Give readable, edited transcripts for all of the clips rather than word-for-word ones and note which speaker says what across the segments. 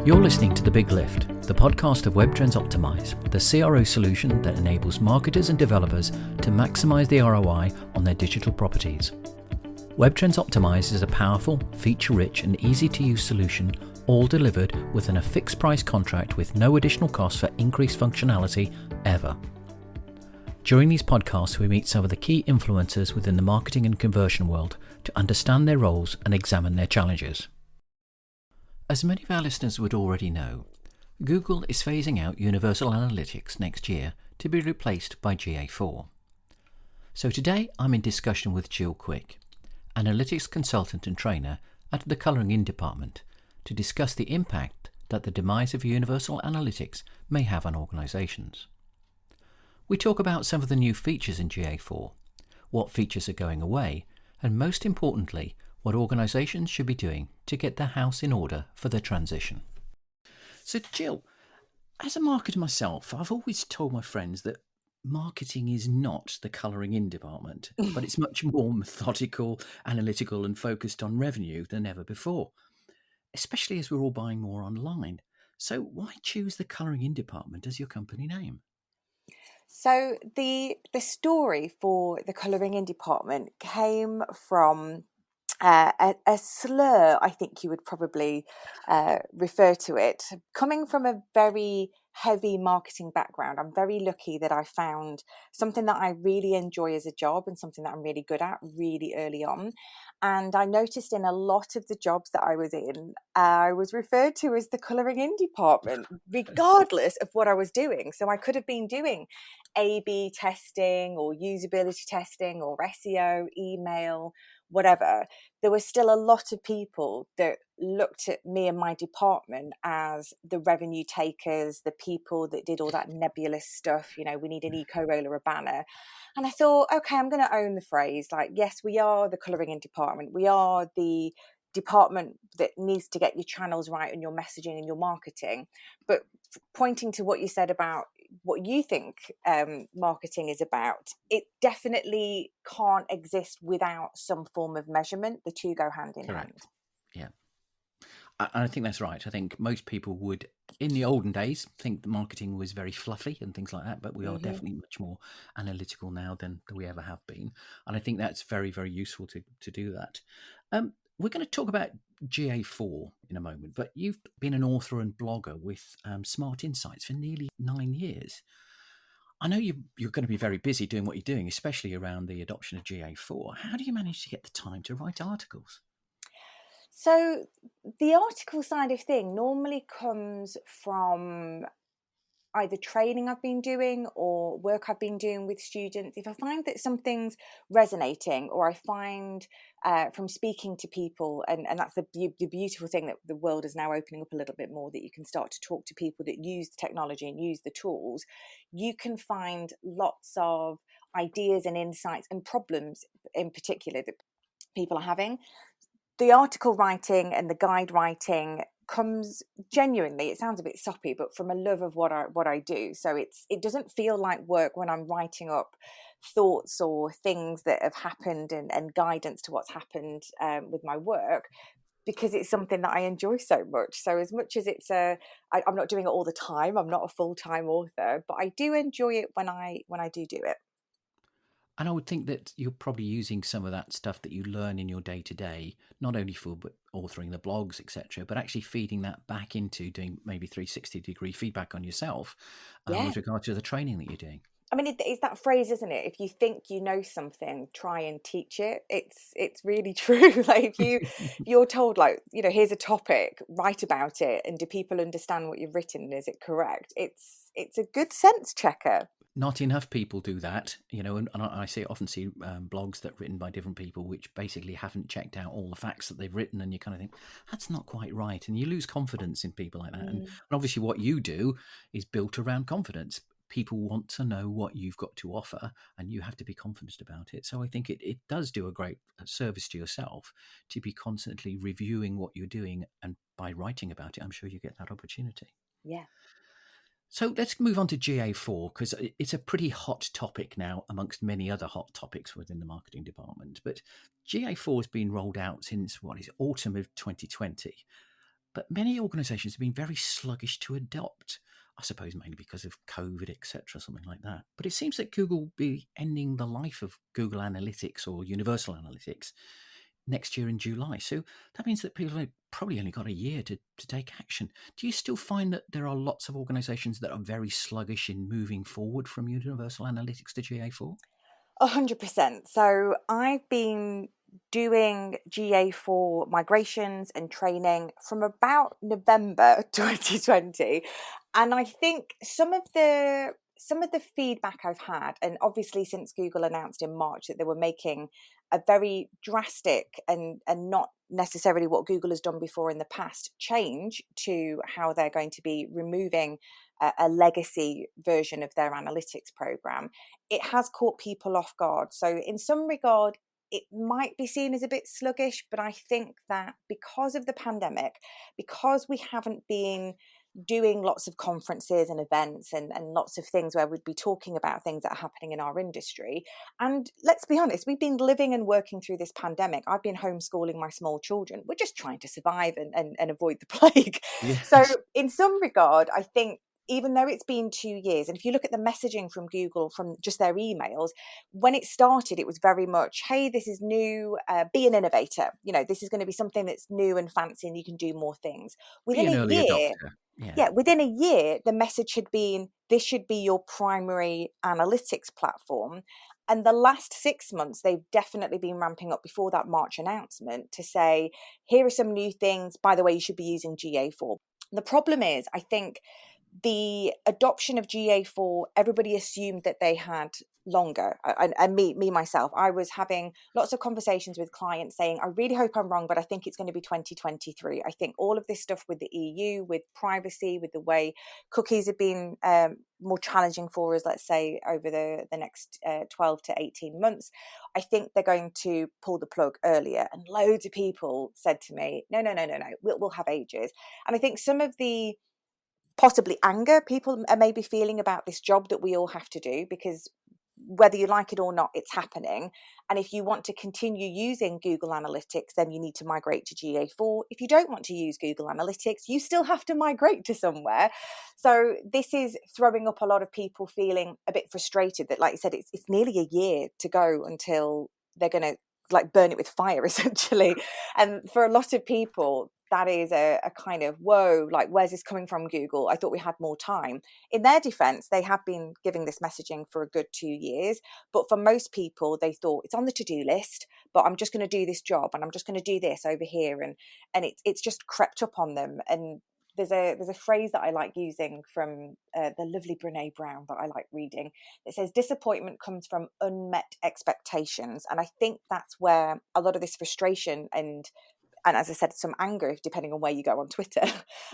Speaker 1: You're listening to The Big Lift, the podcast of WebTrends Optimize, the CRO solution that enables marketers and developers to maximize the ROI on their digital properties. WebTrends Optimize is a powerful, feature-rich and easy-to-use solution, all delivered within a fixed-price contract with no additional cost for increased functionality ever. During these podcasts, we meet some of the key influencers within the marketing and conversion world to understand their roles and examine their challenges. As many of our listeners would already know, Google is phasing out Universal Analytics next year to be replaced by GA4. So today I'm in discussion with Jill Quick, analytics consultant and trainer at the Colouring In department, to discuss the impact that the demise of Universal Analytics may have on organisations. We talk about some of the new features in GA4, what features are going away, and most importantly, what organisations should be doing to get their house in order for the transition. So Jill, as a marketer myself, I've always told my friends that marketing is not the colouring in department, but it's much more methodical, analytical and focused on revenue than ever before, especially as we're all buying more online. So why choose the colouring in department as your company name?
Speaker 2: So the story for the colouring in department came from a slur, I think you would probably refer to it. Coming from a very heavy marketing background, I'm very lucky that I found something that I really enjoy as a job and something that I'm really good at really early on. And I noticed in a lot of the jobs that I was in, I was referred to as the colouring in department, regardless of what I was doing. So I could have been doing A/B testing or usability testing or SEO, email, whatever. There were still a lot of people that looked at me and my department as the revenue takers, the people that did all that nebulous stuff. You know, we need an eco-roller, a banner. And I thought, okay, I'm going to own the phrase. Like, yes, we are the colouring in department. We are the department that needs to get your channels right and your messaging and your marketing. But pointing to what you said about what you think marketing is about, it definitely can't exist without some form of measurement. The two go hand in hand.
Speaker 1: Yeah. I think that's right. I think most people would, in the olden days, think that marketing was very fluffy and things like that, but we are definitely much more analytical now than we ever have been. And I think that's very, very useful to do that. We're going to talk about GA4 in a moment, but you've been an author and blogger with Smart Insights for nearly 9 years. I know you're going to be very busy doing what you're doing, especially around the adoption of GA4. How do you manage to get the time to write articles?
Speaker 2: So the article side of thing normally comes from either training I've been doing or work I've been doing with students. If I find that something's resonating, or I find from speaking to people, and that's the beautiful thing, that the world is now opening up a little bit more, that you can start to talk to people that use the technology and use the tools, you can find lots of ideas and insights and problems in particular that people are having. The article writing and the guide writing comes genuinely, it sounds a bit soppy, but from a love of what I do. So it doesn't feel like work when I'm writing up thoughts or things that have happened and guidance to what's happened with my work, because it's something that I enjoy so much. So as much as I'm not doing it all the time, I'm not a full-time author, but I do enjoy it when I do it.
Speaker 1: And I would think that you're probably using some of that stuff that you learn in your day-to-day, not only for authoring the blogs, etc., but actually feeding that back into doing maybe 360-degree feedback on yourself with regard to the training that you're doing.
Speaker 2: I mean, it's that phrase, isn't it? If you think you know something, try and teach it. It's really true. Like you're told, like, you know, here's a topic, write about it, and do people understand what you've written? Is it correct? It's a good sense checker.
Speaker 1: Not enough people do that, you know, and I often see blogs that are written by different people which basically haven't checked out all the facts that they've written, and you kind of think, that's not quite right, and you lose confidence in people like that. And obviously what you do is built around confidence. People want to know what you've got to offer, and you have to be confident about it. So I think it does do a great service to yourself to be constantly reviewing what you're doing, and by writing about it, I'm sure you get that opportunity.
Speaker 2: Yeah.
Speaker 1: So let's move on to GA4, because it's a pretty hot topic now amongst many other hot topics within the marketing department. But GA4 has been rolled out since, autumn of 2020. but many organizations have been very sluggish to adopt. I suppose mainly because of COVID, etc., something like that. But it seems that Google will be ending the life of Google Analytics or Universal Analytics next year in July. So that means that people have probably only got a year to take action. Do you still find that there are lots of organizations that are very sluggish in moving forward from Universal Analytics to GA4?
Speaker 2: 100%. So I've been doing GA4 migrations and training from about November 2020, and I think some of the feedback I've had, and obviously since Google announced in March that they were making a very drastic and not necessarily what Google has done before in the past change to how they're going to be removing a legacy version of their analytics program, it has caught people off guard. So in some regard, it might be seen as a bit sluggish, but I think that because of the pandemic, because we haven't been doing lots of conferences and events and lots of things where we'd be talking about things that are happening in our industry. And let's be honest, we've been living and working through this pandemic. I've been homeschooling my small children. We're just trying to survive and avoid the plague. So
Speaker 1: Yes.
Speaker 2: in some regard, I think even though it's been 2 years, and if you look at the messaging from Google, from just their emails, when it started, it was very much, hey, this is new, be an innovator. This is going to be something that's new and fancy and you can do more things.
Speaker 1: Be
Speaker 2: Within
Speaker 1: an
Speaker 2: a
Speaker 1: early
Speaker 2: year,
Speaker 1: adopter. Yeah.
Speaker 2: yeah, within a year, the message had been, this should be your primary analytics platform. And the last 6 months, they've definitely been ramping up before that March announcement to say, here are some new things. By the way, you should be using GA4. The problem is, I think the adoption of GA4, everybody assumed that they had longer. And me myself, I was having lots of conversations with clients saying, I really hope I'm wrong, but I think it's going to be 2023. I think all of this stuff with the EU, with privacy, with the way cookies have been more challenging for us, let's say, over the next 12 to 18 months, I think they're going to pull the plug earlier. And loads of people said to me, no, we'll have ages. And I think some of the possibly anger people are maybe feeling about this job that we all have to do, because whether you like it or not, it's happening. And if you want to continue using Google Analytics, then you need to migrate to GA4. If you don't want to use Google Analytics, you still have to migrate to somewhere. So this is throwing up a lot of people feeling a bit frustrated that, like you said, it's nearly a year to go until they're going to like burn it with fire, essentially. And for a lot of people, that is a kind of, whoa, like, where's this coming from, Google? I thought we had more time. In their defense, they have been giving this messaging for a good 2 years. But for most people, they thought it's on the to-do list, but I'm just going to do this job and I'm just going to do this over here. And it's just crept up on them. And there's a phrase that I like using from the lovely Brene Brown that I like reading. It says, disappointment comes from unmet expectations. And I think that's where a lot of this frustration and as I said, some anger, depending on where you go on Twitter,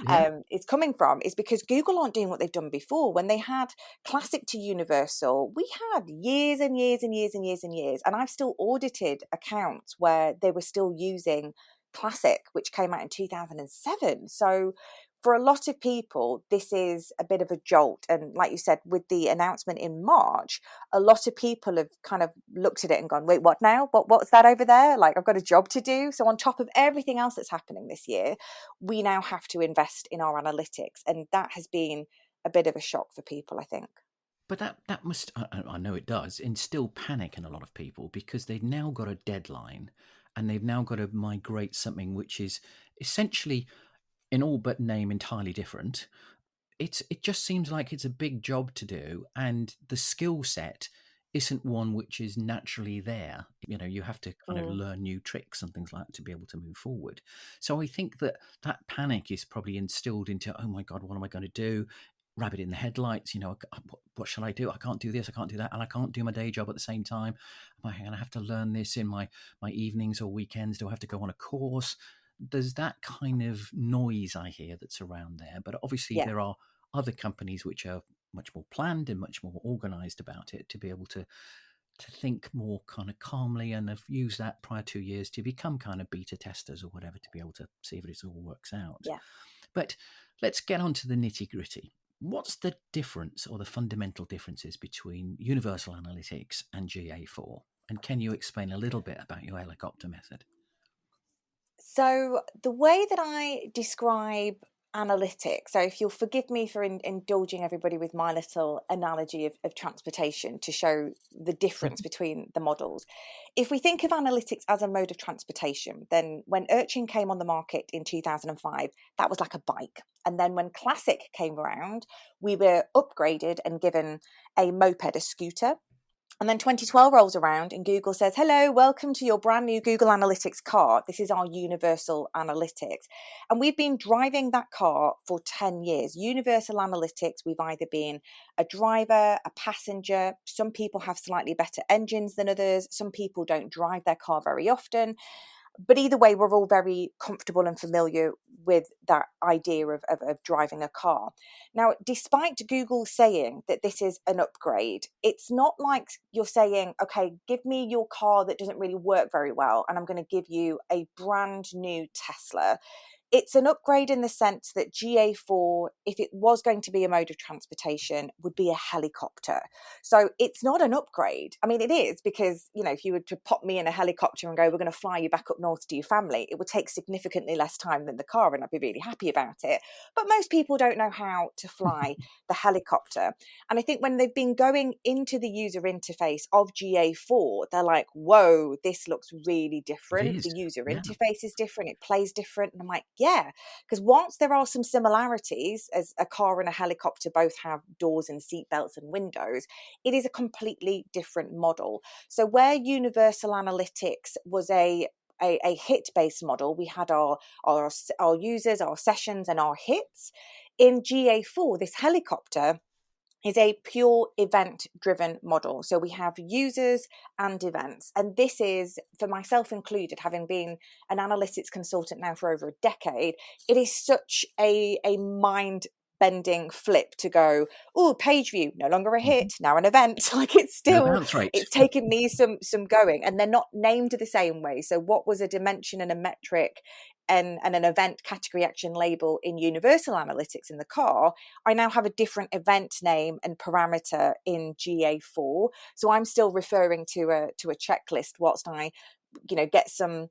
Speaker 1: Yeah.
Speaker 2: is coming from, is because Google aren't doing what they've done before. When they had Classic to Universal, we had years and years and years and years and years. And I've still audited accounts where they were still using Classic, which came out in 2007. So for a lot of people, this is a bit of a jolt. And like you said, with the announcement in March, a lot of people have kind of looked at it and gone, wait, what now? What's that over there? Like, I've got a job to do. So on top of everything else that's happening this year, we now have to invest in our analytics. And that has been a bit of a shock for people, I think.
Speaker 1: But that must, I know it does, instill panic in a lot of people because they've now got a deadline and they've now got to migrate something which is essentially, in all but name, entirely different. It just seems like it's a big job to do, and the skill set isn't one which is naturally there. You have to kind of
Speaker 2: Mm,
Speaker 1: learn new tricks and things like that to be able to move forward. So I think that panic is probably instilled into, oh my God, what am I going to do? Rabbit in the headlights. What shall I do? I can't do this, I can't do that, and I can't do my day job at the same time. Am I going to have to learn this in my evenings or weekends? Do I have to go on a course? There's that kind of noise I hear that's around there. But obviously
Speaker 2: yeah,
Speaker 1: there are other companies which are much more planned and much more organized about it to be able to think more kind of calmly, and have used that prior 2 years to become kind of beta testers or whatever to be able to see if it all works out.
Speaker 2: yeah.
Speaker 1: But let's get on to the nitty gritty. What's the difference or the fundamental differences between Universal Analytics and GA4? And can you explain a little bit about your helicopter method?
Speaker 2: So the way that I describe analytics, so if you'll forgive me for indulging everybody with my little analogy of transportation to show the difference between the models. If we think of analytics as a mode of transportation, then when Urchin came on the market in 2005, that was like a bike. And then when Classic came around, we were upgraded and given a moped, a scooter. And then 2012 rolls around and Google says, hello, welcome to your brand new Google Analytics car. This is our universal analytics. And we've been driving that car for 10 years. Universal analytics, we've either been a driver, a passenger. Some people have slightly better engines than others. Some people don't drive their car very often. But either way, we're all very comfortable and familiar with that idea of driving a car. Now, despite Google saying that this is an upgrade, it's not like you're saying, okay, give me your car that doesn't really work very well, and I'm going to give you a brand new Tesla. It's an upgrade in the sense that GA4, if it was going to be a mode of transportation, would be a helicopter. So it's not an upgrade. I mean, it is because, if you were to pop me in a helicopter and go, we're going to fly you back up north to your family, it would take significantly less time than the car, and I'd be really happy about it. But most people don't know how to fly the helicopter. And I think when they've been going into the user interface of GA4, they're like, whoa, this looks really different. The user interface is different. It plays different. And I'm like, yeah, because whilst there are some similarities, as a car and a helicopter both have doors and seat belts and windows, it is a completely different model. So where Universal Analytics was a hit-based model, we had our users, our sessions, and our hits. In GA4, this helicopter is a pure event-driven model. So we have users and events. And this is, for myself included, having been an analytics consultant now for over a decade, it is such a mind bending flip to go, oh, page view, no longer a hit, now an event. Like it's still, it's taken me some going, and they're not named the same way. So what was a dimension and a metric and an event category action label in Universal Analytics in the car, I now have a different event name and parameter in GA4. So I'm still referring to a checklist whilst I get some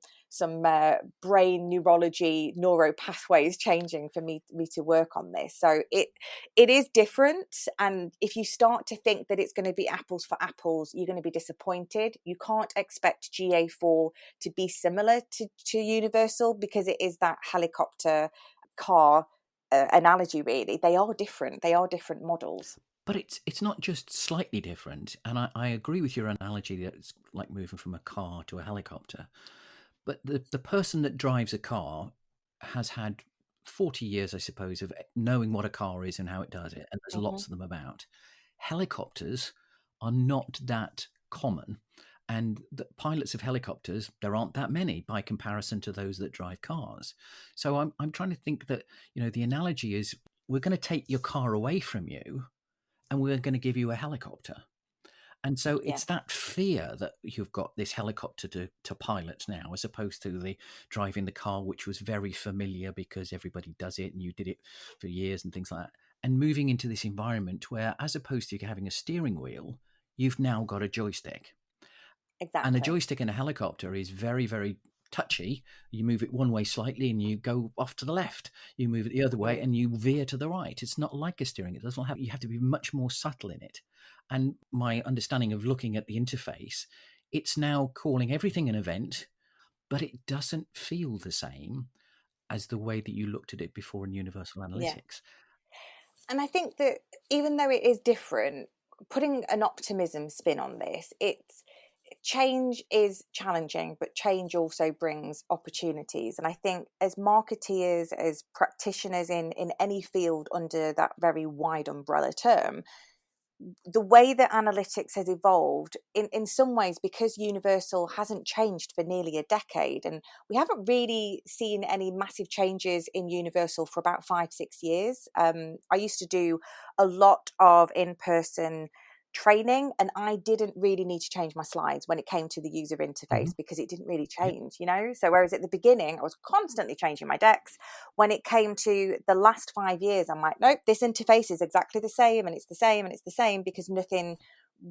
Speaker 2: brain neurology neuro pathways changing for me to work on this. So it is different, and if you start to think that it's going to be apples for apples, you're going to be disappointed. You can't expect GA4 to be similar to Universal, because it is that helicopter car analogy. Really, they are different models.
Speaker 1: But it's not just slightly different, and I agree with your analogy that it's like moving from a car to a helicopter. But the person that drives a car has had 40 years, I suppose, of knowing what a car is and how it does it, and there's lots of them about. Helicopters are not that common, and the pilots of helicopters, there aren't that many by comparison to those that drive cars. So I'm trying to think that, the analogy is, we're going to take your car away from you, and we're going to give you a helicopter. And so it's that fear that you've got this helicopter to pilot now, as opposed to the driving the car, which was very familiar because everybody does it and you did it for years and things like that. And moving into this environment where, as opposed to having a steering wheel, you've now got a joystick.
Speaker 2: Exactly.
Speaker 1: And a joystick in a helicopter is very, very touchy. You move it one way slightly and you go off to the left. You move it the other way and you veer to the right. It's not like a steering. It doesn't have. You have to be much more subtle in it. And my understanding of looking at the interface, it's now calling everything an event, but it doesn't feel the same as the way that you looked at it before in Universal Analytics.
Speaker 2: Yeah. And I think that even though it is different, putting an optimism spin on this, change is challenging, but change also brings opportunities. And I think as marketeers, as practitioners in any field under that very wide umbrella term, the way that analytics has evolved in some ways, because Universal hasn't changed for nearly a decade, and we haven't really seen any massive changes in Universal for about 5-6 years. I used to do a lot of in-person training, and I didn't really need to change my slides when it came to the user interface because it didn't really change, So whereas at the beginning I was constantly changing my decks, when it came to the last 5 years, I'm like, nope, this interface is exactly the same, and it's the same, and it's the same, because nothing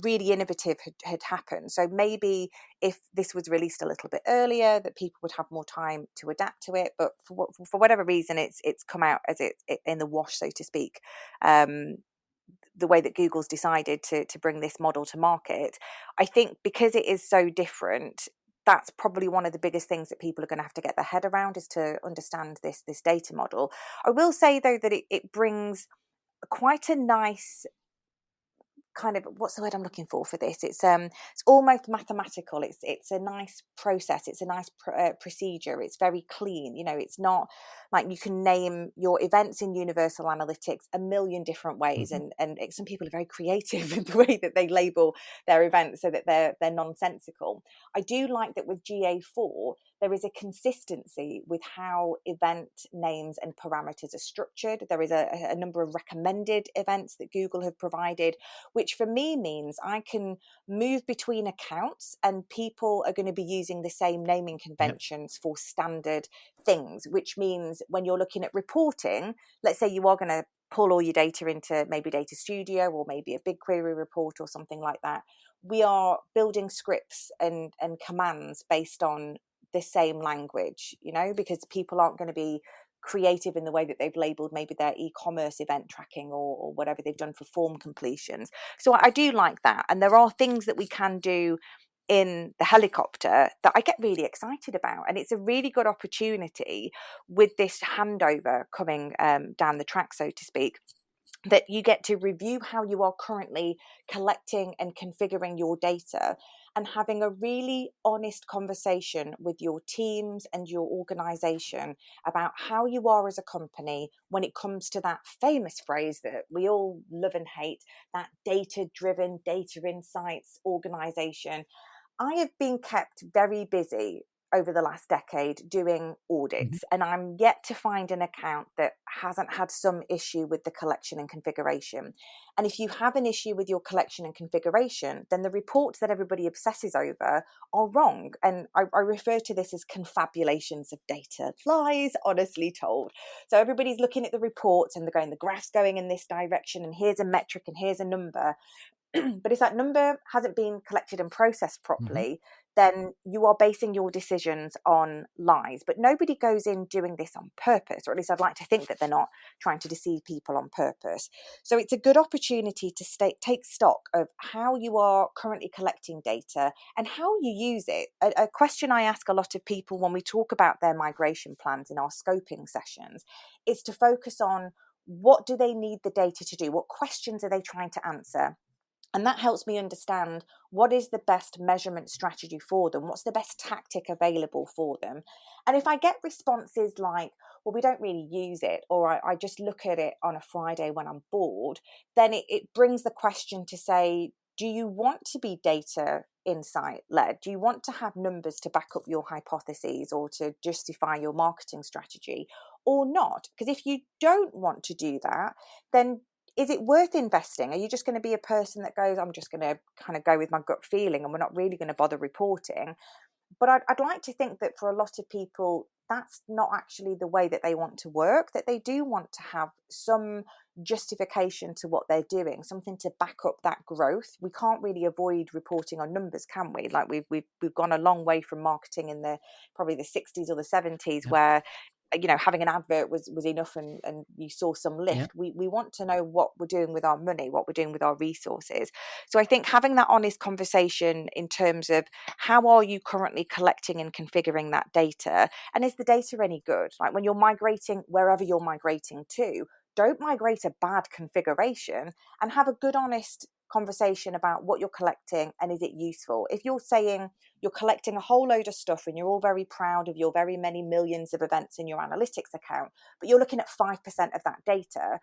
Speaker 2: really innovative had happened. So maybe if this was released a little bit earlier, that people would have more time to adapt to it. But for whatever reason, it's come out as it in the wash, so to speak. The way that Google's decided to bring this model to market, I think because it is so different, that's probably one of the biggest things that people are going to have to get their head around, is to understand this data model. I will say though that it brings quite a nice kind of, what's the word I'm looking for this? It's almost mathematical. It's a nice process. It's a nice procedure. It's very clean. You know, it's not like you can name your events in Universal Analytics a million different ways,
Speaker 1: Mm-hmm.
Speaker 2: and some people are very creative in the way that they label their events so that they're nonsensical. I do like that with GA4 there is a consistency with how event names and parameters are structured. There is a number of recommended events that Google have provided, which for me means I can move between accounts and people are going to be using the same naming conventions for standard things, which means when you're looking at reporting, let's say you are going to pull all your data into maybe Data Studio or maybe a BigQuery report or something like that, we are building scripts and commands based on the same language, you know, because people aren't going to be creative in the way that they've labeled maybe their e-commerce event tracking or whatever they've done for form completions. So I do like that. And there are things that we can do in the helicopter that I get really excited about. And it's a really good opportunity with this handover coming down the track, so to speak, that you get to review how you are currently collecting and configuring your data and having a really honest conversation with your teams and your organization about how you are as a company when it comes to that famous phrase that we all love and hate, that data-driven, data insights organization. I have been kept very busy over the last decade doing
Speaker 1: Mm-hmm.
Speaker 2: audits, and I'm yet to find an account that hasn't had some issue with the collection and configuration. And if you have an issue with your collection and configuration, then the reports that everybody obsesses over are wrong. And I refer to this as confabulations of data, lies honestly told. So everybody's looking at the reports and they're going, the graph's going in this direction, and here's a metric and here's a number. But if that number hasn't been collected and processed
Speaker 1: Mm-hmm.
Speaker 2: properly, then you are basing your decisions on lies. But nobody goes in doing this on purpose, or at least I'd like to think that they're not trying to deceive people on purpose. So it's a good opportunity to take stock of how you are currently collecting data and how you use it. A question I ask a lot of people when we talk about their migration plans in our scoping sessions is to focus on, what do they need the data to do? What questions are they trying to answer? And that helps me understand what is the best measurement strategy for them, what's the best tactic available for them. And if I get responses like, well, we don't really use it, or I just look at it on a Friday when I'm bored, then it brings the question to say, do you want to be data insight led? Do you want to have numbers to back up your hypotheses or to justify your marketing strategy or not? Because if you don't want to do that, then is it worth investing? Are you just going to be a person that goes, I'm just going to kind of go with my gut feeling and we're not really going to bother reporting? But I'd like to think that for a lot of people, that's not actually the way that they want to work, that they do want to have some justification to what they're doing, something to back up that growth. We can't really avoid reporting on numbers, can we? Like we've gone a long way from marketing in the probably the 60s or the 70s,
Speaker 1: Yeah.
Speaker 2: where having an advert was enough and you saw some
Speaker 1: Yeah.
Speaker 2: lift. We want to know what we're doing with our money, what we're doing with our resources. So I think having that honest conversation in terms of how are you currently collecting and configuring that data, and is the data any good? Like when you're migrating, wherever you're migrating to, don't migrate a bad configuration, and have a good honest conversation about what you're collecting and is it useful. If you're saying you're collecting a whole load of stuff and you're all very proud of your very many millions of events in your analytics account, but you're looking at 5% of that data,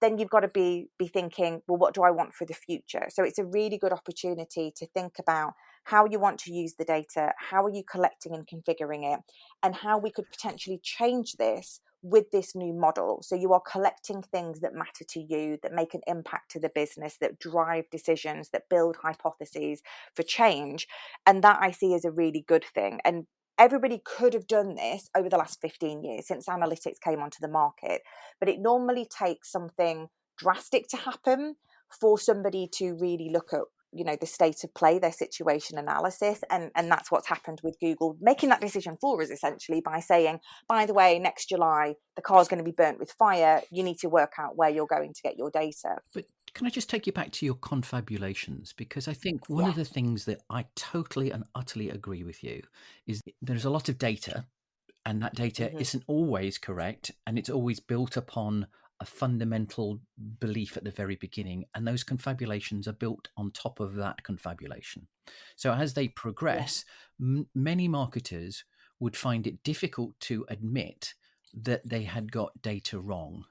Speaker 2: then you've got to be thinking, well, what do I want for the future? So it's a really good opportunity to think about how you want to use the data, how are you collecting and configuring it, and how we could potentially change this with this new model. So you are collecting things that matter to you, that make an impact to the business, that drive decisions, that build hypotheses for change. And that I see as a really good thing. And everybody could have done this over the last 15 years since analytics came onto the market. But it normally takes something drastic to happen for somebody to really look at the state of play, their situation analysis, and that's what's happened with Google making that decision for us, essentially, by saying, by the way, next July the car's going to be burnt with fire, you need to work out where you're going to get your data.
Speaker 1: But can I just take you back to your confabulations? Because I think one
Speaker 2: Yeah.
Speaker 1: of the things that I totally and utterly agree with you is there's a lot of data, and that data isn't always correct, and it's always built upon a fundamental belief at the very beginning, and those confabulations are built on top of that confabulation. So as they progress, many marketers would find it difficult to admit that they had got data wrong.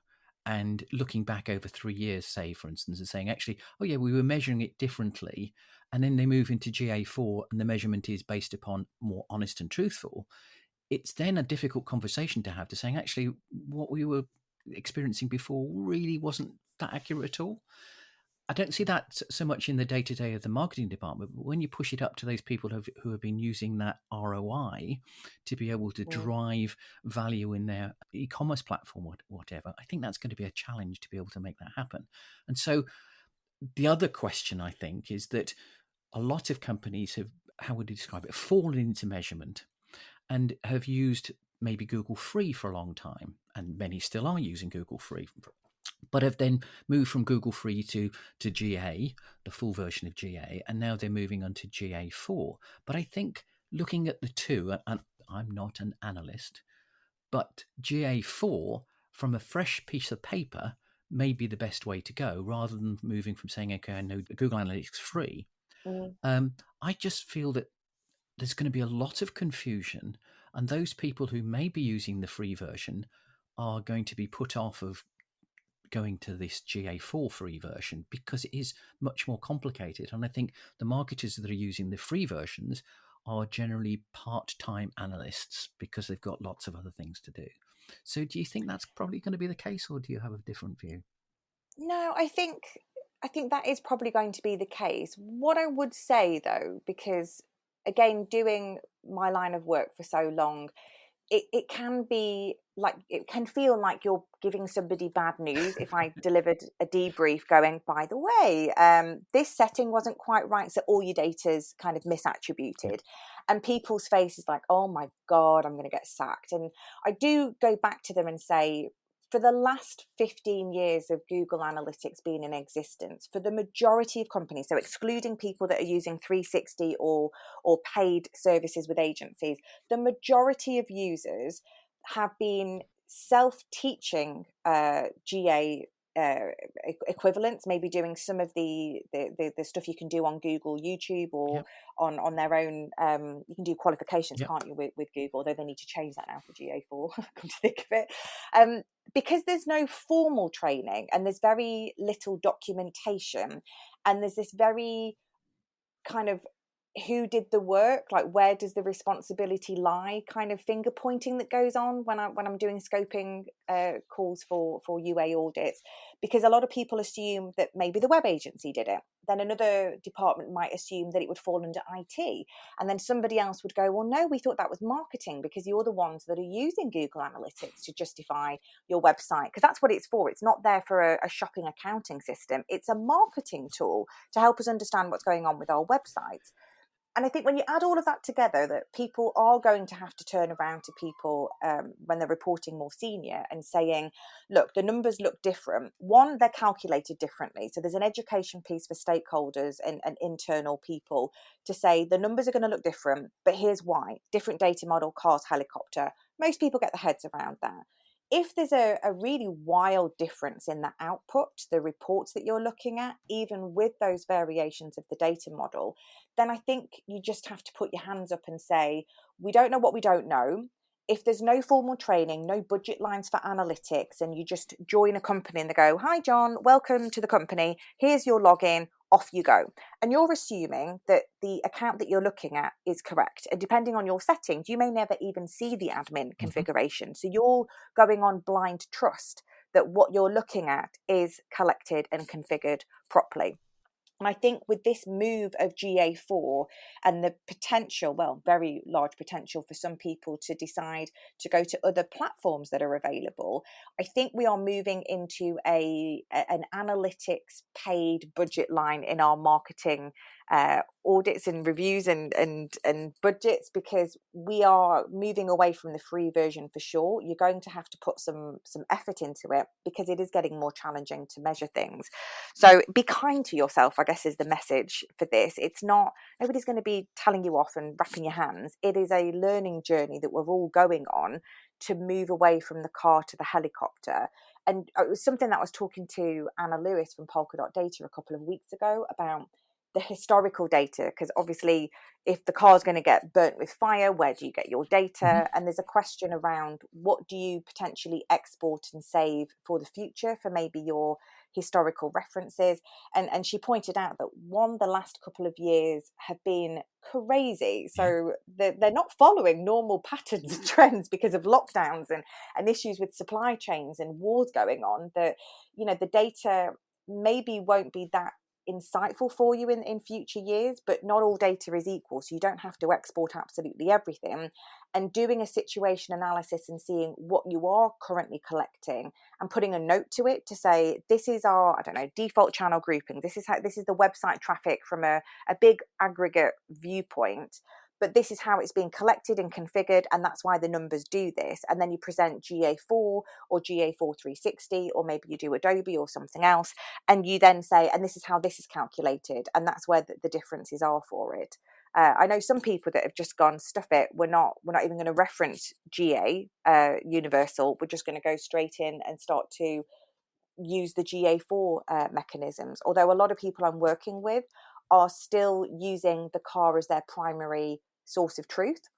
Speaker 1: And looking back over 3 years, say, for instance, and saying, actually, oh yeah, we were measuring it differently. And then they move into GA4 and the measurement is based upon more honest and truthful. It's then a difficult conversation to have, to saying, actually, what we were experiencing before really wasn't that accurate at all. I don't see that so much in the day-to-day of the marketing department, but when you push it up to those people who have been using that ROI to be able to drive value in their e-commerce platform or whatever, I think that's going to be a challenge to be able to make that happen. And so the other question, I think, is that a lot of companies have, how would you describe it, fallen into measurement and have used maybe Google Free for a long time, and many still are using Google Free, but have then moved from Google Free to GA, the full version of GA, and now they're moving on to GA4. But I think looking at the two, and I'm not an analyst, but GA4 from a fresh piece of paper may be the best way to go, rather than moving from saying, okay, I know Google Analytics free. I just feel that there's going to be a lot of confusion, and those people who may be using the free version are going to be put off of going to this GA4 free version because it is much more complicated. And I think the marketers that are using the free versions are generally part-time analysts because they've got lots of other things to do. So do you think that's probably going to be the case, or do you have a different view?
Speaker 2: No, I think that is probably going to be the case. What I would say, though, because again, doing my line of work for so long, it can be like, it can feel like you're giving somebody bad news if I delivered a debrief going, by the way, this setting wasn't quite right, so all your data's kind of misattributed. And people's face is like, oh my God, I'm going to get sacked. And I do go back to them and say, for the last 15 years of Google Analytics being in existence, for the majority of companies, so excluding people that are using 360 or paid services with agencies, the majority of users have been self-teaching GA equivalents, maybe doing some of the stuff you can do on Google YouTube or on their own. You can do qualifications, can't you, with Google, although they need to change that now for GA4, come to think of it. Because there's no formal training and there's very little documentation, and there's this very kind of who did the work, like where does the responsibility lie kind of finger pointing that goes on when I'm doing scoping calls for UA audits, because a lot of people assume that maybe the web agency did it, then another department might assume that it would fall under IT, and then somebody else would go, well no, we thought that was marketing because you're the ones that are using Google Analytics to justify your website, because that's what it's for. It's not there for a shopping accounting system, it's a marketing tool to help us understand what's going on with our websites. And I think when you add all of that together, that people are going to have to turn around to people when they're reporting more senior and saying, look, the numbers look different. One, they're calculated differently. So there's an education piece for stakeholders and internal people to say the numbers are going to look different, but here's why. Different data model, cars, helicopter. Most people get their heads around that. If there's a really wild difference in the output, the reports that you're looking at, even with those variations of the data model, then I think you just have to put your hands up and say, we don't know what we don't know. If there's no formal training, no budget lines for analytics, and you just join a company and they go, hi, John, welcome to the company. Here's your login. Off you go. And you're assuming that the account that you're looking at is correct. And depending on your settings, you may never even see the admin configuration. So you're going on blind trust that what you're looking at is collected and configured properly. And I think with this move of GA4 and the potential, well, very large potential for some people to decide to go to other platforms that are available, I think we are moving into an analytics paid budget line in our marketing audits and reviews and budgets, because we are moving away from the free version for sure. You're going to have to put some effort into it, because it is getting more challenging to measure things. So be kind to yourself, I guess, is the message for this. It's not, nobody's going to be telling you off and wrapping your hands. It is a learning journey that we're all going on to move away from the car to the helicopter. And it was something that I was talking to Anna Lewis from Polkadot Data a couple of weeks ago about the historical data, because obviously if the car's going to get burnt with fire, where do you get your data?
Speaker 1: Mm-hmm.
Speaker 2: And there's a question around, what do you potentially export and save for the future, for maybe your historical references? And she pointed out that the last couple of years have been crazy. So they're not following normal patterns and trends because of lockdowns and issues with supply chains and wars going on, that, you know, the data maybe won't be that insightful for you in future years, but not all data is equal. So you don't have to export absolutely everything. And doing a situation analysis and seeing what you are currently collecting and putting a note to it to say, this is our, I don't know, default channel grouping. This is the website traffic from a big aggregate viewpoint, but this is how it's being collected and configured, and that's why the numbers do this. And then you present GA4 or GA4 360, or maybe you do Adobe or something else, and you then say, and this is how this is calculated, and that's where the differences are for it. I know some people that have just gone, stuff it, we're not even going to reference GA universal, we're just going to go straight in and start to use the GA4 mechanisms. Although a lot of people I'm working with are still using the car as their primary source of truth,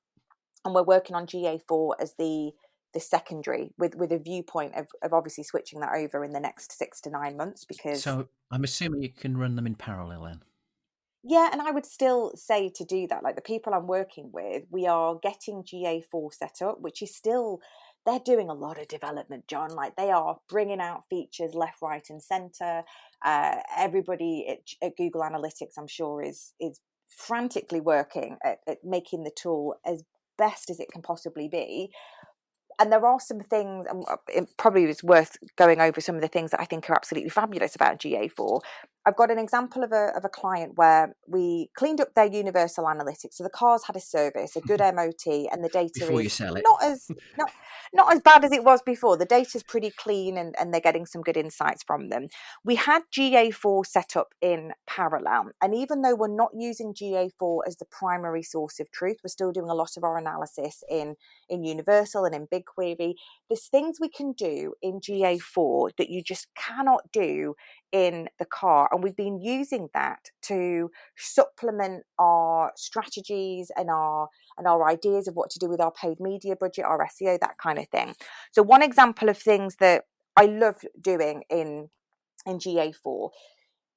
Speaker 2: and we're working on GA4 as the secondary, with a viewpoint of obviously switching that over in the next 6 to 9 months. Because
Speaker 1: So I'm assuming you can run them in parallel then.
Speaker 2: yeah, and I would still say to do that. Like the people I'm working with, we are getting GA4 set up, which is still, they're doing a lot of development, John. Like they are bringing out features left, right, and center. Everybody at Google Analytics, I'm sure, is frantically working at making the tool as best as it can possibly be. And there are some things, and it probably is worth going over some of the things that I think are absolutely fabulous about GA4. I've got an example of a client where we cleaned up their universal analytics. So the car's had a service, a good MOT, and the data
Speaker 1: Before you
Speaker 2: is
Speaker 1: sell it.
Speaker 2: not as bad as it was before. The data's pretty clean, and they're getting some good insights from them. We had GA4 set up in parallel, and even though we're not using GA4 as the primary source of truth, we're still doing a lot of our analysis in Universal and in BigQuery. There's things we can do in GA4 that you just cannot do in the car, and we've been using that to supplement our strategies and our ideas of what to do with our paid media budget, our SEO, that kind of thing. So one example of things that I love doing in GA4,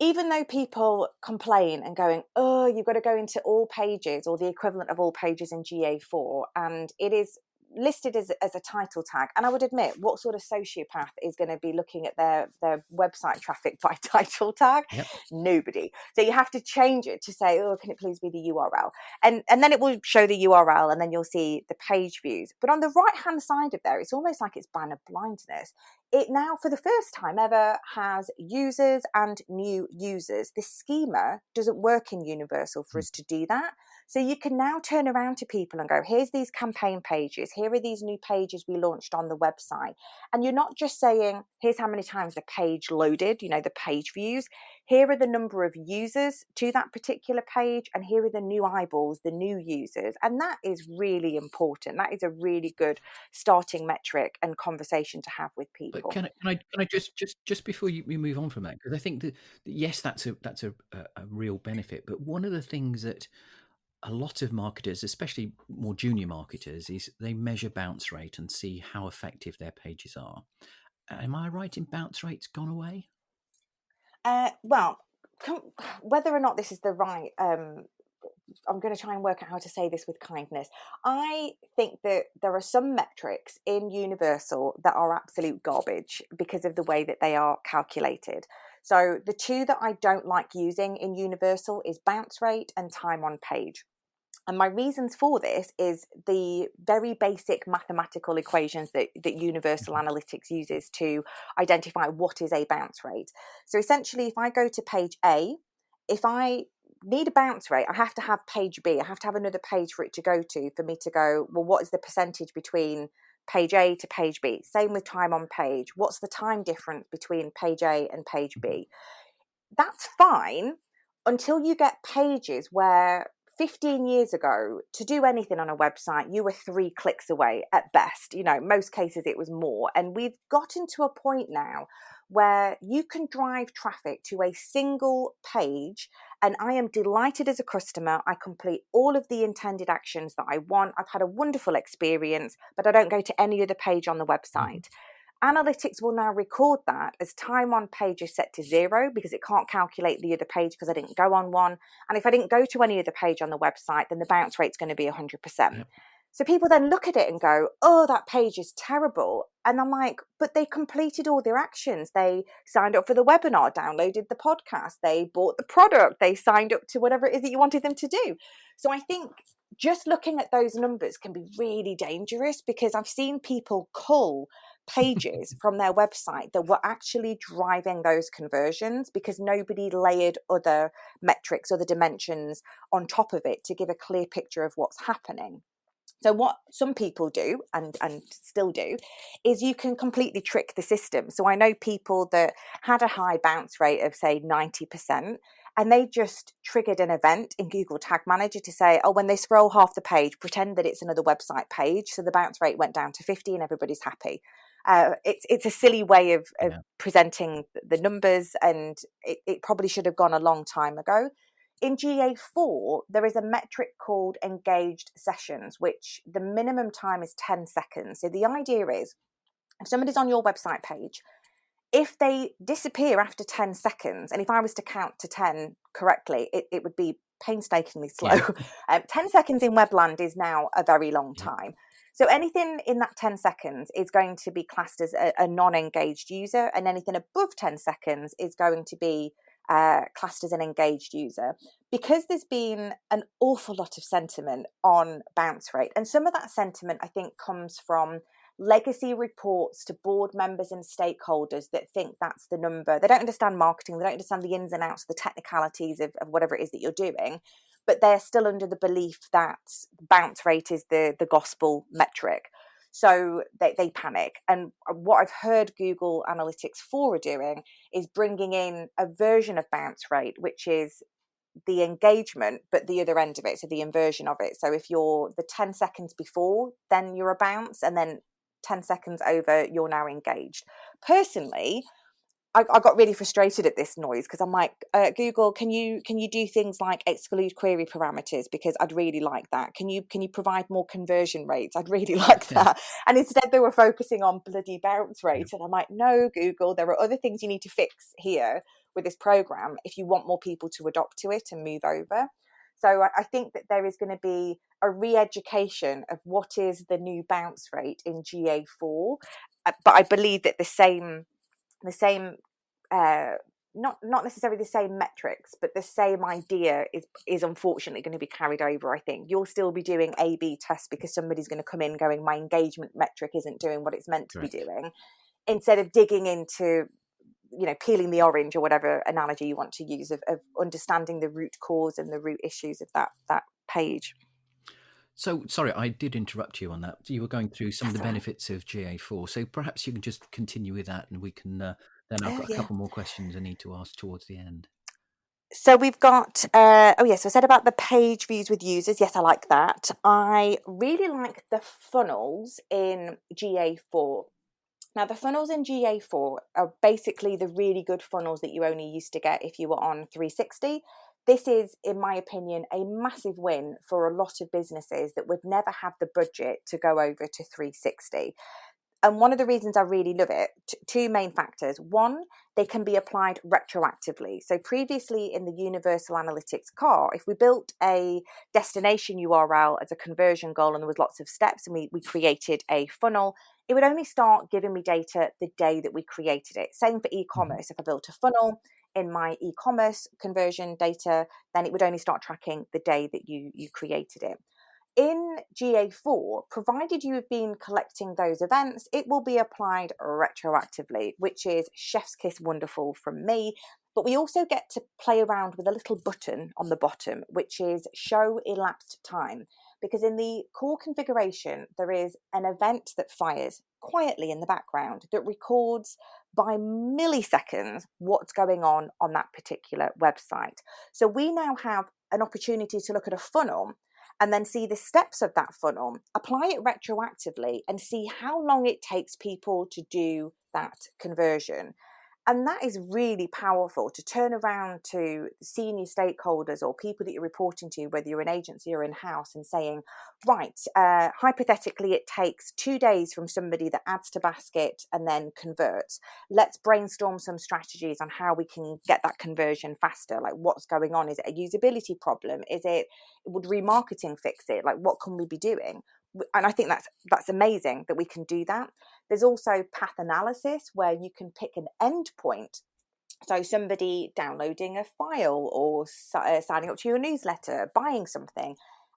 Speaker 2: even though people complain and going, oh, you've got to go into all pages or the equivalent of all pages in GA4, and it is listed as a title tag. And I would admit, what sort of sociopath is going to be looking at their website traffic by title tag?
Speaker 1: Yep.
Speaker 2: Nobody. So you have to change it to say, oh, can it please be the URL? And then it will show the URL, and then you'll see the page views. But on the right-hand side of there, it's almost like it's banner blindness. It now, for the first time ever, has users and new users. This schema doesn't work in Universal for us to do that. So you can now turn around to people and go, here's these campaign pages. Here are these new pages we launched on the website. And you're not just saying, here's how many times the page loaded, the page views. Here are the number of users to that particular page. And here are the new eyeballs, the new users. And that is really important. That is a really good starting metric and conversation to have with people.
Speaker 1: But can I just before we move on from that, because I think that yes, that's a real benefit. But one of the things that a lot of marketers, especially more junior marketers, is they measure bounce rate and see how effective their pages are. Am I right in bounce rate's gone away?
Speaker 2: Well, whether or not this is the right I'm going to try and work out how to say this with kindness. I think that there are some metrics in Universal that are absolute garbage because of the way that they are calculated. So the two that I don't like using in Universal is bounce rate and time on page. And my reasons for this is the very basic mathematical equations that Universal Analytics uses to identify what is a bounce rate. So essentially, if I go to page A, if I need a bounce rate, I have to have page B. I have to have another page for it to go to for me to go, well, what is the percentage between page A to page B? Same with time on page. What's the time difference between page A and page B? That's fine until you get pages where 15 years ago, to do anything on a website, you were 3 clicks away at best. Most cases it was more. And we've gotten to a point now where you can drive traffic to a single page. And I am delighted as a customer. I complete all of the intended actions that I want. I've had a wonderful experience, but I don't go to any other page on the website. Analytics will now record that as time on page is set to 0 because it can't calculate the other page because I didn't go on one. And if I didn't go to any other page on the website, then the bounce rate's going to be 100%. Yep. So people then look at it and go, oh, that page is terrible. And I'm like, but they completed all their actions. They signed up for the webinar, downloaded the podcast, they bought the product, they signed up to whatever it is that you wanted them to do. So I think just looking at those numbers can be really dangerous because I've seen people cull pages from their website that were actually driving those conversions because nobody layered other metrics, other dimensions on top of it to give a clear picture of what's happening. So what some people do and still do is you can completely trick the system. So I know people that had a high bounce rate of say 90%, and they just triggered an event in Google Tag Manager to say, oh, when they scroll half the page, pretend that it's another website page. So the bounce rate went down to 50 and everybody's happy. It's a silly way of presenting the numbers, and it probably should have gone a long time ago. In GA4, there is a metric called engaged sessions, which the minimum time is 10 seconds. So the idea is if somebody's on your website page, if they disappear after 10 seconds, and if I was to count to 10 correctly, it would be painstakingly slow. Yeah. 10 seconds in Webland is now a very long time. So anything in that 10 seconds is going to be classed as a non-engaged user, and anything above 10 seconds is going to be classed as an engaged user. Because there's been an awful lot of sentiment on bounce rate, and some of that sentiment I think comes from legacy reports to board members and stakeholders that think that's the number. They don't understand marketing, they don't understand the ins and outs, the technicalities of whatever it is that you're doing, but they're still under the belief that bounce rate is the gospel metric. So they panic. And what I've heard Google Analytics 4 are doing is bringing in a version of bounce rate, which is the engagement, but the other end of it, so the inversion of it. So if you're the 10 seconds before, then you're a bounce, and then 10 seconds over, you're now engaged. Personally, I got really frustrated at this noise because I'm like, Google, can you do things like exclude query parameters, because I'd really like that. Can you provide more conversion rates? I'd really like that. And instead they were focusing on bloody bounce rates. And I'm like, no, Google, there are other things you need to fix here with this program if you want more people to adopt to it and move over. So I think that there is going to be a re-education of what is the new bounce rate in GA4. But I believe that the same not necessarily the same metrics, but the same idea is unfortunately going to be carried over. I think you'll still be doing A/B tests because somebody's going to come in going, my engagement metric isn't doing what it's meant to be doing, instead of digging into, peeling the orange or whatever analogy you want to use of understanding the root cause and the root issues of that page.
Speaker 1: So, sorry, I did interrupt you on that. You were going through some of the benefits of GA4. So perhaps you can just continue with that, and we can, then I've got a couple more questions I need to ask towards the end.
Speaker 2: So we've got, so I said about the page views with users. Yes, I like that. I really like the funnels in GA4. Now, the funnels in GA4 are basically the really good funnels that you only used to get if you were on 360. This is, in my opinion, a massive win for a lot of businesses that would never have the budget to go over to 360. And one of the reasons I really love it, two main factors. One, they can be applied retroactively. So previously in the Universal Analytics car, if we built a destination URL as a conversion goal and there was lots of steps and we created a funnel, it would only start giving me data the day that we created it. Same for e-commerce. If I built a funnel in my e-commerce conversion data, then it would only start tracking the day that you created it. In GA4, provided you have been collecting those events, it will be applied retroactively, which is chef's kiss wonderful from me. But we also get to play around with a little button on the bottom, which is show elapsed time. Because in the core configuration, there is an event that fires quietly in the background that records by milliseconds what's going on that particular website. So we now have an opportunity to look at a funnel and then see the steps of that funnel, apply it retroactively and see how long it takes people to do that conversion. And that is really powerful to turn around to senior stakeholders or people that you're reporting to, whether you're an agency or in-house, and saying, right, hypothetically, it takes 2 days from somebody that adds to basket and then converts. Let's brainstorm some strategies on how we can get that conversion faster. Like, what's going on? Is it a usability problem? Would remarketing fix it? Like, what can we be doing? And I think that's amazing that we can do that. There's also path analysis where you can pick an endpoint. So somebody downloading a file or signing up to your newsletter, buying something,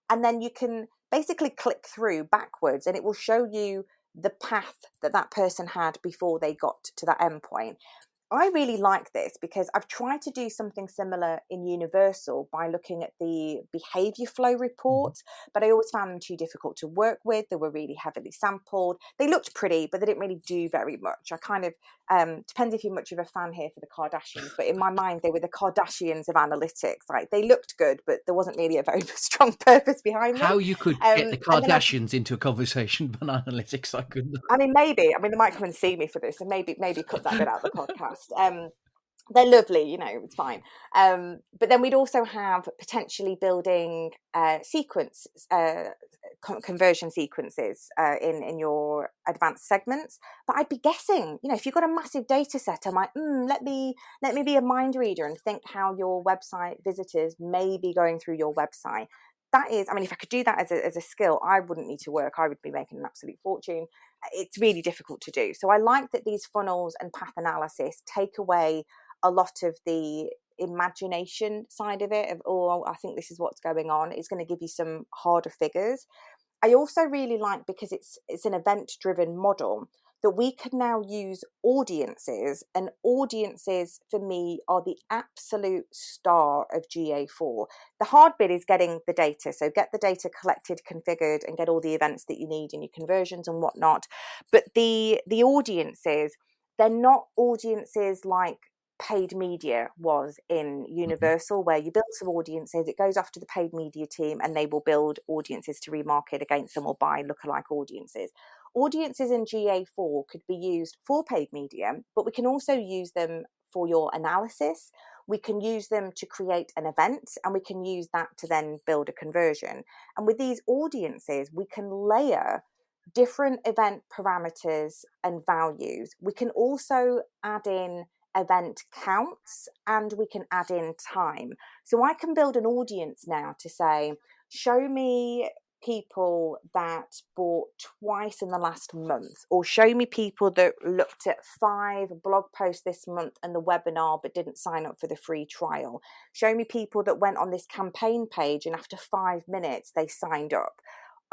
Speaker 2: and then you can basically click through backwards and it will show you the path that person had before they got to that endpoint. I really like this because I've tried to do something similar in Universal by looking at the behavior flow reports, but I always found them too difficult to work with. They were really heavily sampled. They looked pretty, but they didn't really do very much. I kind of, depends if you're much of a fan here for the Kardashians, but in my mind, they were the Kardashians of analytics. Like, they looked good, but there wasn't really a very strong purpose behind them.
Speaker 1: How you could get the Kardashians into a conversation on analytics, I couldn't.
Speaker 2: I mean, maybe. I mean, they might come and see me for this, and maybe cut that bit out of the podcast. They're lovely, you know, it's fine. But then we'd also have potentially building conversion sequences in your advanced segments. But I'd be guessing, you know, if you've got a massive data set, I'm like, let me be a mind reader and think how your website visitors may be going through your website. That is, I mean, if I could do that as a skill, I wouldn't need to work. I would be making an absolute fortune. It's really difficult to do. So I like that these funnels and path analysis take away a lot of the imagination side of it, of, oh, I think this is what's going on. It's going to give you some harder figures. I also really like, because it's an event-driven model, that we can now use audiences, and audiences for me are the absolute star of GA4. The hard bit is getting the data. So get the data collected, configured, and get all the events that you need in your conversions and whatnot. But the audiences, they're not audiences like paid media was in Universal, where you build some audiences, it goes off to the paid media team and they will build audiences to remarket against them or buy lookalike audiences. Audiences in GA4 could be used for paid media, but we can also use them for your analysis. We can use them to create an event, and we can use that to then build a conversion. And with these audiences, we can layer different event parameters and values. We can also add in event counts, and we can add in time. So I can build an audience now to say, show me people that bought twice in the last month, or show me people that looked at 5 blog posts this month and the webinar but didn't sign up for the free trial. Show me people that went on this campaign page and after 5 minutes they signed up.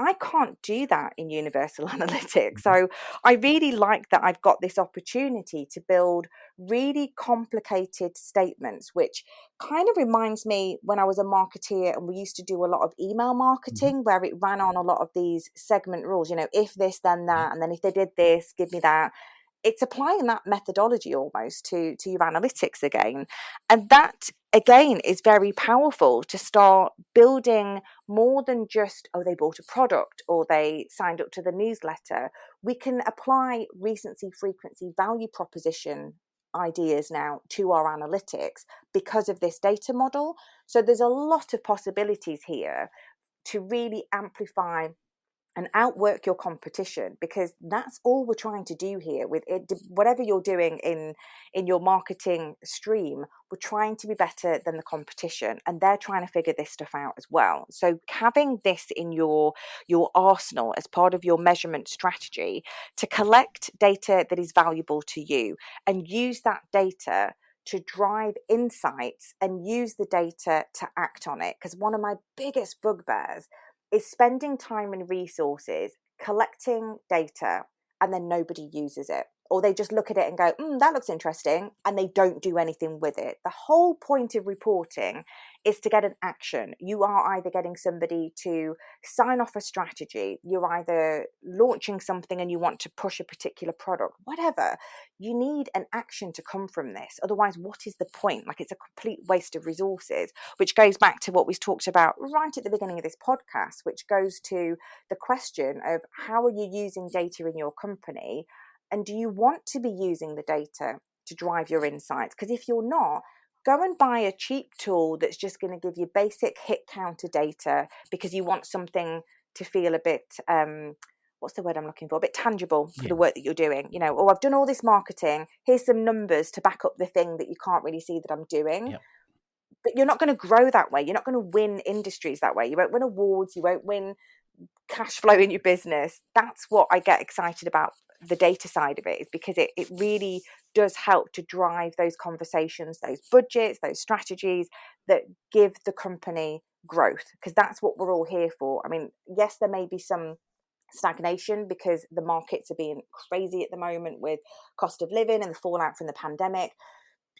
Speaker 2: I can't do that in Universal Analytics. So I really like that I've got this opportunity to build really complicated statements, which kind of reminds me when I was a marketeer and we used to do a lot of email marketing where it ran on a lot of these segment rules, you know, if this, then that, and then if they did this, give me that. It's applying that methodology almost to your analytics again. And that, again, is very powerful to start building more than just, oh, they bought a product or they signed up to the newsletter. We can apply recency, frequency, value proposition ideas now to our analytics because of this data model. So there's a lot of possibilities here to really amplify and outwork your competition, because that's all we're trying to do here with it. Whatever you're doing in your marketing stream, we're trying to be better than the competition, and they're trying to figure this stuff out as well. So having this in your arsenal as part of your measurement strategy to collect data that is valuable to you and use that data to drive insights and use the data to act on it. Because one of my biggest bugbears is spending time and resources collecting data and then nobody uses it. Or they just look at it and go, that looks interesting, and they don't do anything with it. The whole point of reporting is to get an action. You are either getting somebody to sign off a strategy, you're either launching something and you want to push a particular product, whatever. You need an action to come from this. Otherwise, what is the point? Like, it's a complete waste of resources, which goes back to what we talked about right at the beginning of this podcast, which goes to the question of how are you using data in your company? And do you want to be using the data to drive your insights? Because if you're not, go and buy a cheap tool that's just going to give you basic hit counter data because you want something to feel a bit, what's the word I'm looking for? A bit tangible for the work that you're doing. You know, oh, I've done all this marketing. Here's some numbers to back up the thing that you can't really see that I'm doing.
Speaker 1: Yep.
Speaker 2: But you're not going to grow that way. You're not going to win industries that way. You won't win awards. You won't win cash flow in your business. That's what I get excited about the data side of it, is because it really does help to drive those conversations, those budgets, those strategies that give the company growth, because that's what we're all here for. I mean, yes, there may be some stagnation because the markets are being crazy at the moment with cost of living and the fallout from the pandemic.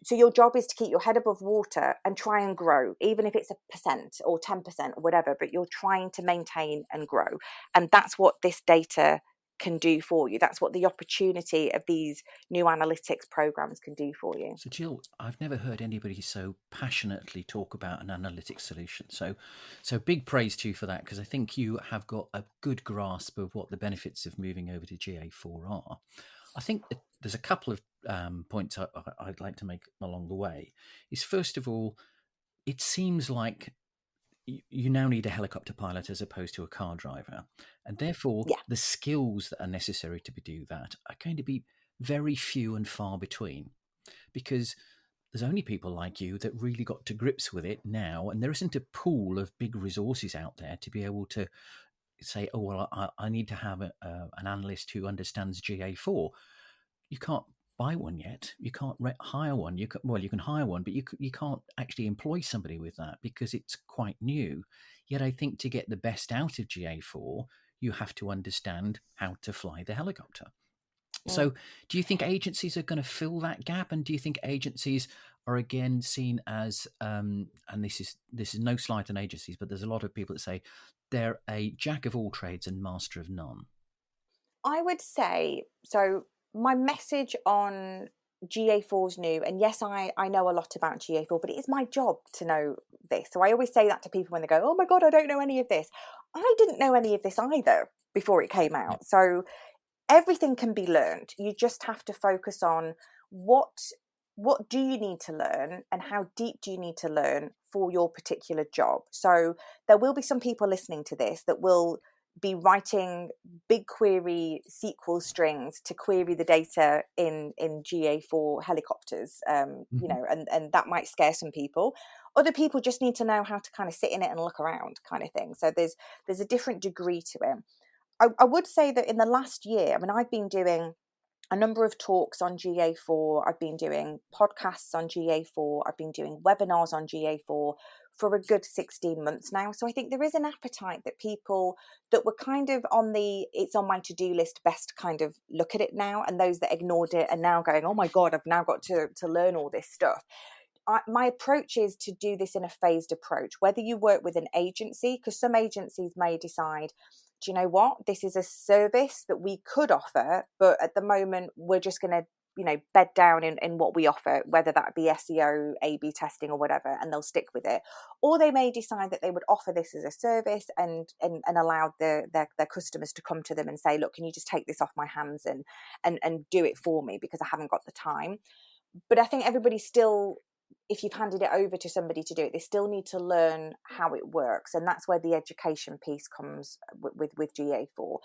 Speaker 2: So your job is to keep your head above water and try and grow, even if it's 1% or 10% or whatever, but you're trying to maintain and grow. And that's what this data can do for you. That's what the opportunity of these new analytics programs can do for you.
Speaker 1: So Jill, I've never heard anybody so passionately talk about an analytics solution. So big praise to you for that, because I think you have got a good grasp of what the benefits of moving over to GA4 are. I think there's a couple of points I'd like to make along the way. Is first of all, it seems like you now need a helicopter pilot as opposed to a car driver, and therefore the skills that are necessary to do that are going to be very few and far between, because there's only people like you that really got to grips with it now, and there isn't a pool of big resources out there to be able to say, oh, well, I need to have an analyst who understands GA4. You can't buy one yet. You can't hire one. You can hire one, but you can't actually employ somebody with that because it's quite new. Yet I think to get the best out of GA4, you have to understand how to fly the helicopter. So do you think agencies are going to fill that gap? And do you think agencies are again seen as, and this is no slight on agencies, but there's a lot of people that say they're a jack of all trades and master of none?
Speaker 2: I would say, so my message on GA4 is new. And yes, I know a lot about GA4, but it is my job to know this. So I always say that to people when they go, oh my God, I don't know any of this. I didn't know any of this either before it came out. So everything can be learned. You just have to focus on what do you need to learn and how deep do you need to learn for your particular job. So there will be some people listening to this that will be writing BigQuery SQL strings to query the data in GA4 helicopters, you know, and that might scare some people. Other people just need to know how to kind of sit in it and look around, kind of thing. So there's a different degree to it. I would say that in the last year, I mean, I've been doing a number of talks on GA4. I've been doing podcasts on GA4. I've been doing webinars on GA4 for a good 16 months now. So I think there is an appetite that people that were kind of on the it's on my to-do list best kind of look at it now, and those that ignored it are now going, oh my God, I've now got to learn all this stuff. My approach is to do this in a phased approach, whether you work with an agency, because some agencies may decide, do you know what, this is a service that we could offer, but at the moment we're just going to, you know, bed down in what we offer, whether that be SEO, A/B testing or whatever, and they'll stick with it. Or they may decide that they would offer this as a service and allow their customers to come to them and say, look, can you just take this off my hands and do it for me because I haven't got the time. But I think everybody's still if you've handed it over to somebody to do it, they still need to learn how it works. And that's where the education piece comes with GA4.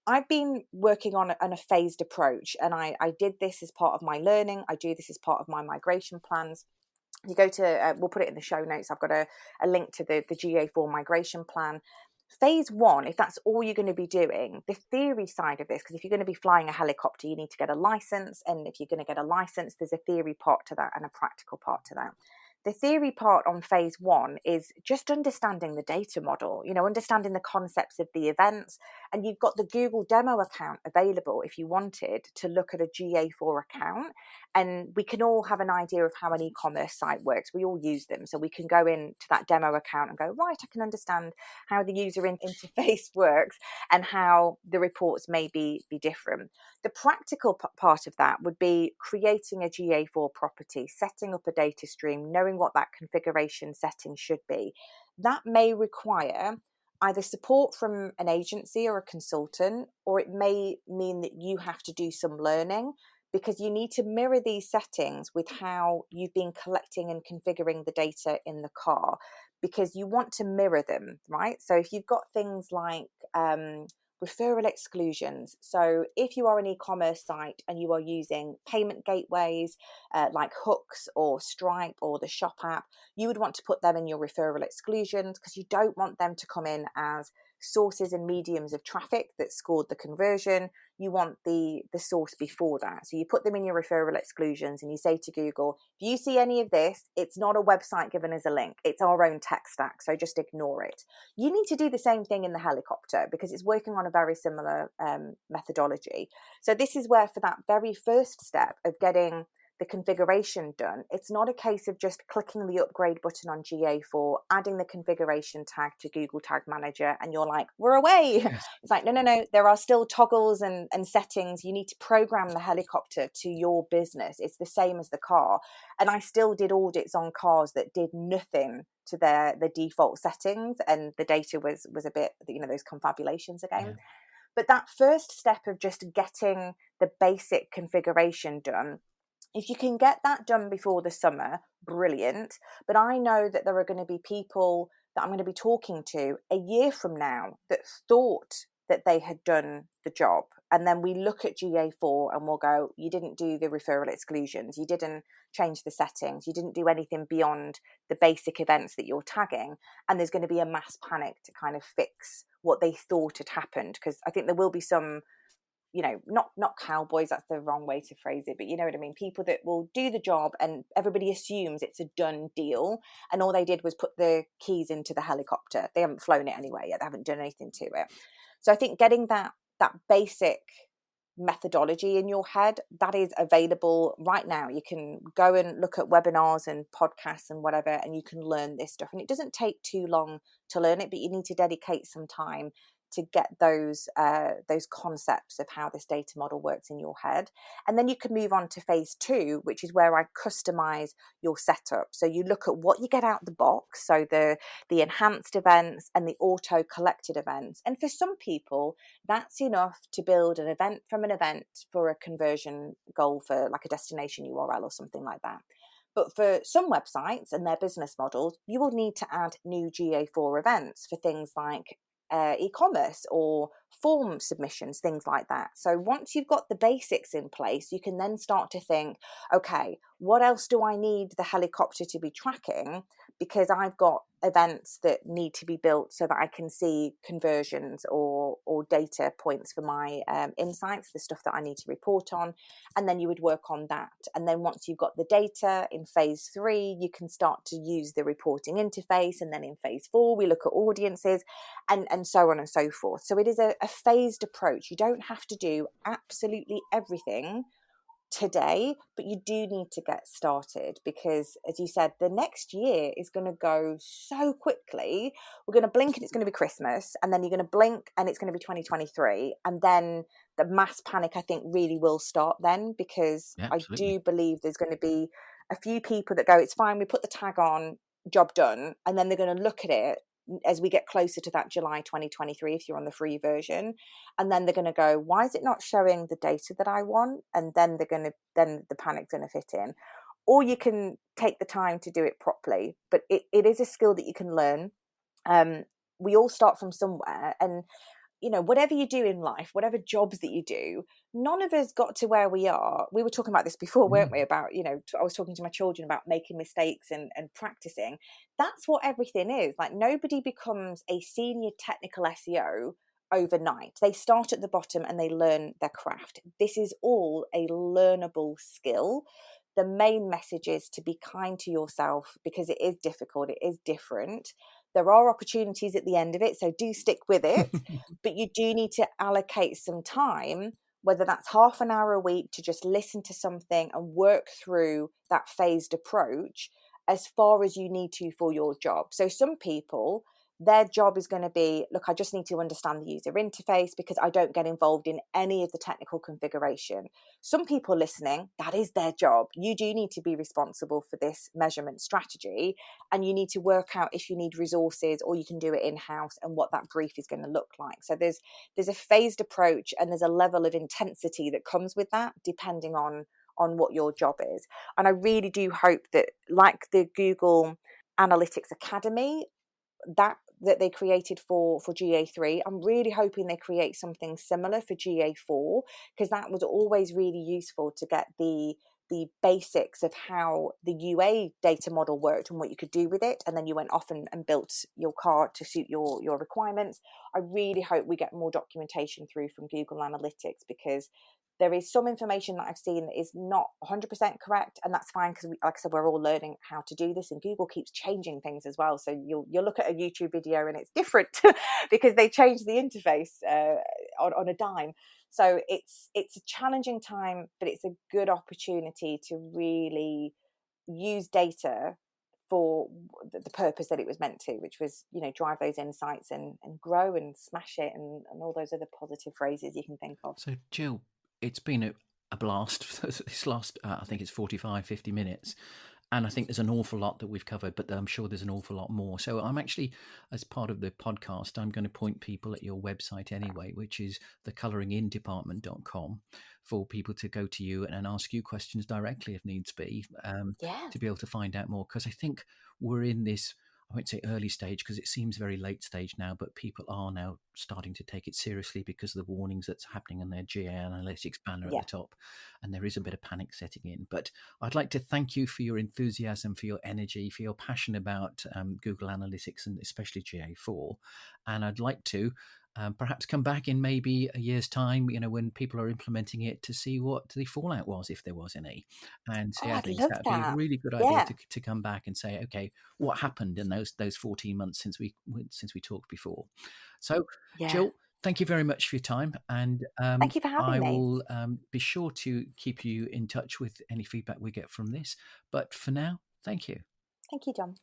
Speaker 2: I've been working on a phased approach, and I did this as part of my learning. I do this as part of my migration plans. You go to, we'll put it in the show notes. I've got a link to the GA4 migration plan. Phase one, if that's all you're going to be doing, the theory side of this, because if you're going to be flying a helicopter, you need to get a license. And if you're going to get a license, there's a theory part to that and a practical part to that. The theory part on phase one is just understanding the data model, understanding the concepts of the events. And you've got the Google demo account available if you wanted to look at a GA4 account. And we can all have an idea of how an e-commerce site works. We all use them. So we can go into that demo account and go, right, I can understand how the user interface works and how the reports may be different. The practical part of that would be creating a GA4 property, setting up a data stream, knowing what that configuration setting should be. That may require either support from an agency or a consultant, or it may mean that you have to do some learning, because you need to mirror these settings with how you've been collecting and configuring the data in the car, because you want to mirror them, right? So if you've got things like referral exclusions. So if you are an e-commerce site and you are using payment gateways like Hooks or Stripe or the Shop app, you would want to put them in your referral exclusions, because you don't want them to come in as sources and mediums of traffic that scored the conversion. You want the source before that. So you put them in your referral exclusions and you say to Google, if you see any of this, it's not a website given as a link. It's our own tech stack. So just ignore it. You need to do the same thing in the helicopter, because it's working on a very similar methodology. So this is where, for that very first step of getting the configuration done, it's not a case of just clicking the upgrade button on GA4, adding the configuration tag to Google Tag Manager, and you're like, we're away.
Speaker 1: Yes.
Speaker 2: It's like, no, there are still toggles and settings. You need to program the helicopter to your business. It's the same as the car. And I still did audits on cars that did nothing to the default settings, and the data was a bit, those confabulations again.
Speaker 1: Yeah.
Speaker 2: But that first step of just getting the basic configuration done, if you can get that done before the summer, brilliant. But I know that there are going to be people that I'm going to be talking to a year from now that thought that they had done the job. And then we look at GA4 and we'll go, you didn't do the referral exclusions. You didn't change the settings. You didn't do anything beyond the basic events that you're tagging. And there's going to be a mass panic to kind of fix what they thought had happened. Because I think there will be some, not cowboys, that's the wrong way to phrase it, but you know what I mean, people that will do the job and everybody assumes it's a done deal, and all they did was put the keys into the helicopter. They haven't flown it anyway yet, they haven't done anything to it. So I think getting that basic methodology in your head, that is available right now. You can go and look at webinars and podcasts and whatever, and you can learn this stuff, and it doesn't take too long to learn it, but you need to dedicate some time to get those concepts of how this data model works in your head. And then you can move on to phase two, which is where I customize your setup. So you look at what you get out the box, so the enhanced events and the auto collected events. And for some people, that's enough to build an event from an event for a conversion goal for like a destination URL or something like that. But for some websites and their business models, you will need to add new GA4 events for things like e-commerce or form submissions, things like that. So once you've got the basics in place, you can then start to think, okay, what else do I need the helicopter to be tracking? Because I've got events that need to be built so that I can see conversions or data points for my insights, the stuff that I need to report on. And then you would work on that. And then once you've got the data in phase 3, you can start to use the reporting interface. And then in phase 4, we look at audiences and so on and so forth. So it is a phased approach. You don't have to do absolutely everything today, but you do need to get started, because as you said, the next year is going to go so quickly. We're going to blink and it's going to be Christmas, and then you're going to blink and it's going to be 2023, and then the mass panic I think really will start then, because
Speaker 1: Yeah,
Speaker 2: I
Speaker 1: absolutely.
Speaker 2: do believe there's going to be a few people that go, it's fine, we put the tag on, job done, and then they're going to look at it as we get closer to that July 2023 if you're on the free version, and then they're going to go, why is it not showing the data that I want? And then then the panic's going to fit in. or you can take the time to do it properly. But it is a skill that you can learn. We all start from somewhere, and whatever you do in life, whatever jobs that you do, none of us got to where we are. We were talking about this before, weren't we? About, I was talking to my children about making mistakes and practicing. That's what everything is. Like, nobody becomes a senior technical SEO overnight. They start at the bottom and they learn their craft. This is all a learnable skill. The main message is to be kind to yourself, because it is difficult, it is different. There are opportunities at the end of it, so do stick with it. But you do need to allocate some time, whether that's half an hour a week, to just listen to something and work through that phased approach as far as you need to for your job. So some people, their job is going to be, look, I just need to understand the user interface because I don't get involved in any of the technical configuration. Some people listening, that is their job. You do need to be responsible for this measurement strategy, and you need to work out if you need resources or you can do it in-house and what that brief is going to look like. So there's a phased approach, and there's a level of intensity that comes with that depending on what your job is. And I really do hope that, like the Google Analytics Academy that they created for GA3, I'm really hoping they create something similar for GA4, because that was always really useful to get the basics of how the UA data model worked and what you could do with it, and then you went off and built your card to suit your requirements. I really hope we get more documentation through from Google Analytics, because there is some information that I've seen that is not 100% correct, and that's fine, because like I said, we're all learning how to do this, and Google keeps changing things as well. So you'll look at a YouTube video and it's different because they change the interface on a dime. So it's a challenging time, but it's a good opportunity to really use data for the purpose that it was meant to, which was, drive those insights and grow and smash it, and all those other positive phrases you can think of.
Speaker 1: So, Jill, it's been a blast this last, I think it's 45, 50 minutes. And I think there's an awful lot that we've covered, but I'm sure there's an awful lot more. So I'm actually, as part of the podcast, I'm going to point people at your website anyway, which is thecoloringindepartment.com, for people to go to you and ask you questions directly if needs be, to be able to find out more. Because I think we're in this, I won't say early stage because it seems very late stage now, but people are now starting to take it seriously because of the warnings that's happening in their GA Analytics banner at the top. And there is a bit of panic setting in. But I'd like to thank you for your enthusiasm, for your energy, for your passion about Google Analytics, and especially GA4. And I'd like to perhaps come back in maybe a year's time, when people are implementing it, to see what the fallout was, if there was any, and see how
Speaker 2: I'd
Speaker 1: things.
Speaker 2: love
Speaker 1: That'd
Speaker 2: that.
Speaker 1: be a really good idea to come back and say, okay, what happened in those 14 months since we talked before. So, Jill, thank you very much for your time, and
Speaker 2: thank you for having me.
Speaker 1: I will be sure to keep you in touch with any feedback we get from this. But for now, thank you.
Speaker 2: Thank you, John.